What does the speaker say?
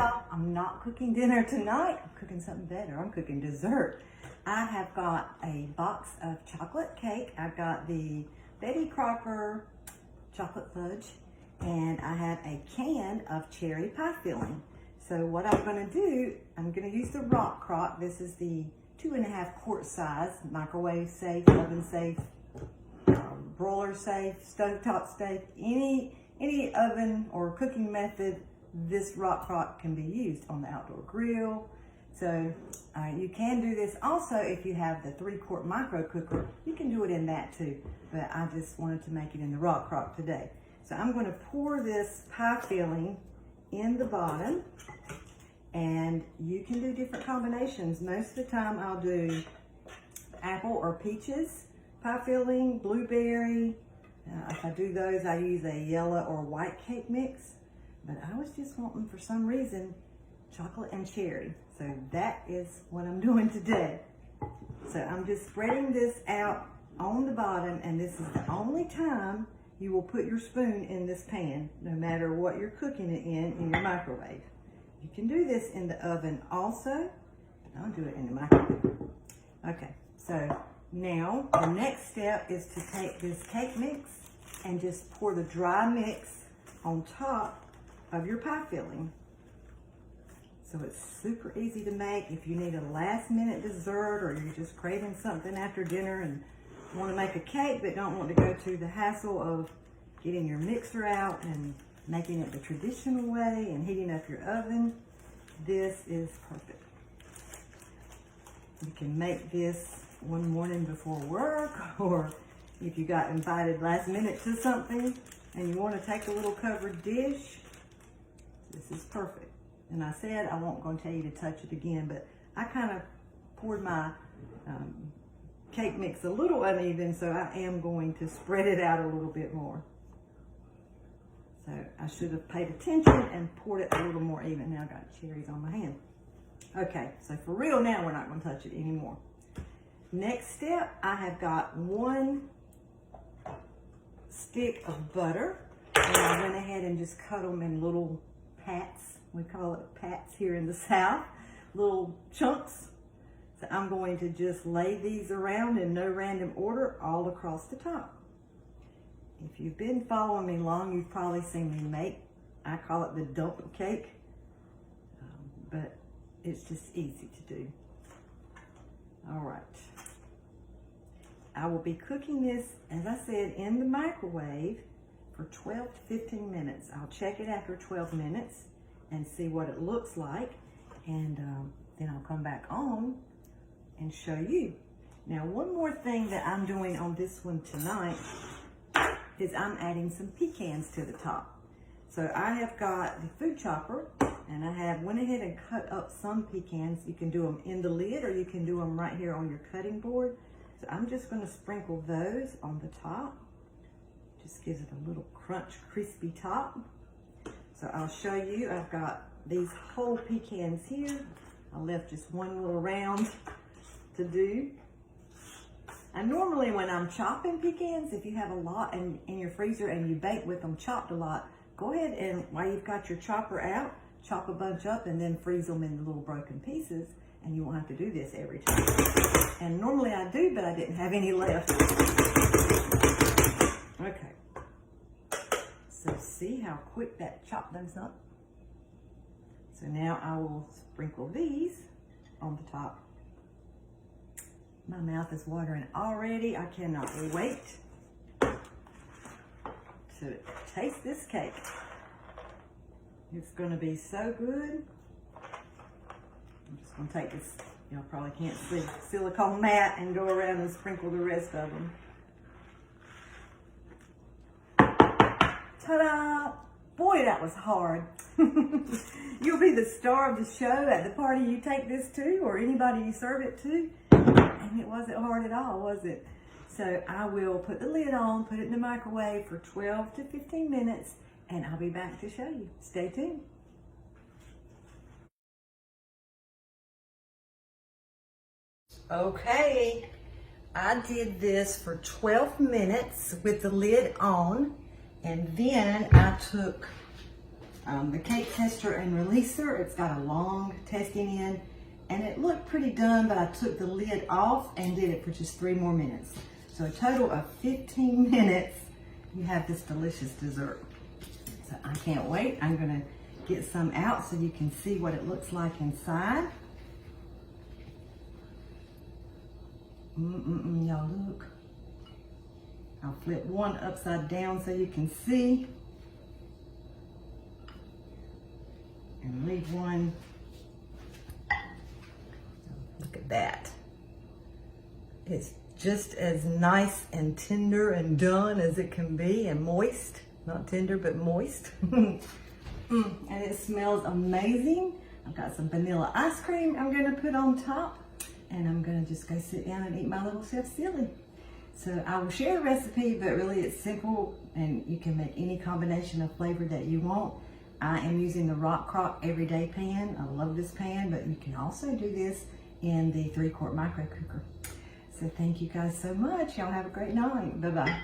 y'all, I'm not cooking dinner tonight. I'm cooking something better. I'm cooking dessert. I have got a box of chocolate cake. I've got the Betty Crocker chocolate fudge, and I have a can of cherry pie filling. So what I'm gonna do, I'm gonna use the rock crock. This is the 2.5 quart size, microwave safe, oven safe, broiler safe, stovetop safe, any oven or cooking method, this rock crock can be used on the outdoor grill. So you can do this also if you have the 3-quart micro cooker. You can do it in that too, but I just wanted to make it in the rock crock today. So I'm going to pour this pie filling in the bottom, and you can do different combinations. Most of the time I'll do apple or peaches pie filling, blueberry. If I do those, I use a yellow or white cake mix, but I was just wanting, for some reason, chocolate and cherry. So that is what I'm doing today. So I'm just spreading this out on the bottom, and this is the only time you will put your spoon in this pan, no matter what you're cooking it in your microwave. You can do this in the oven also, but I'll do it in the microwave. Okay, so now the next step is to take this cake mix and just pour the dry mix on top of your pie filling. So it's super easy to make if you need a last minute dessert, or you're just craving something after dinner and want to make a cake but don't want to go through the hassle of getting your mixer out and making it the traditional way and heating up your oven. This is perfect. You can make this one morning before work, or if you got invited last minute to something and you want to take a little covered dish, this is perfect. And I said I won't going to tell you to touch it again, but I kind of poured my cake mix a little uneven, so I am going to spread it out a little bit more. So I should have paid attention and poured it a little more even. Now I've got cherries on my hand. Okay, so for real now, we're not going to touch it anymore. Next step, I have got 1 stick of butter, and I went ahead and just cut them in little pats. We call it pats here in the South, little chunks. So I'm going to just lay these around in no random order all across the top. If you've been following me long, you've probably seen me make, I call it the dump cake, but it's just easy to do. All right. I will be cooking this, as I said, in the microwave for 12 to 15 minutes. I'll check it after 12 minutes and see what it looks like, and then I'll come back on and show you. Now, one more thing that I'm doing on this one tonight is I'm adding some pecans to the top. So I have got the food chopper, and I have went ahead and cut up some pecans. You can do them in the lid, or you can do them right here on your cutting board. So I'm just going to sprinkle those on the top. Just gives it a little crunch, crispy top. So I'll show you, I've got these whole pecans here. I left just one little round to do. And normally when I'm chopping pecans, if you have a lot in your freezer and you bake with them chopped a lot, go ahead and while you've got your chopper out, chop a bunch up and then freeze them in little broken pieces, and you won't have to do this every time. And normally I do, but I didn't have any left. Okay. So see how quick that chop does up? So now I will sprinkle these on the top. My mouth is watering already. I cannot wait to taste this cake. It's going to be so good. I'm just going to take this, y'all probably can't see, silicone mat and go around and sprinkle the rest of them. Ta-da! Boy, that was hard. You'll be the star of the show at the party you take this to, or anybody you serve it to. And it wasn't hard at all, was it? So I will put the lid on, put it in the microwave for 12 to 15 minutes, and I'll be back to show you. Stay tuned. Okay, I did this for 12 minutes with the lid on, and then I took the cake tester and releaser. It's got a long testing end, and it looked pretty done, but I took the lid off and did it for just 3 more minutes. So a total of 15 minutes, you have this delicious dessert. So I can't wait. I'm gonna get some out so you can see what it looks like inside. Y'all look. I'll flip one upside down so you can see. And leave one. Look at that. It's just as nice and tender and done as it can be, and moist. Not tender, but moist. And it smells amazing. I've got some vanilla ice cream I'm gonna put on top, and I'm gonna just go sit down and eat my little Chef Silly. So I will share the recipe, but really it's simple, and you can make any combination of flavor that you want. I am using the Rock Crock Everyday Pan. I love this pan, but you can also do this in the 3-quart micro cooker. So thank you guys so much. Y'all have a great night. Bye-bye.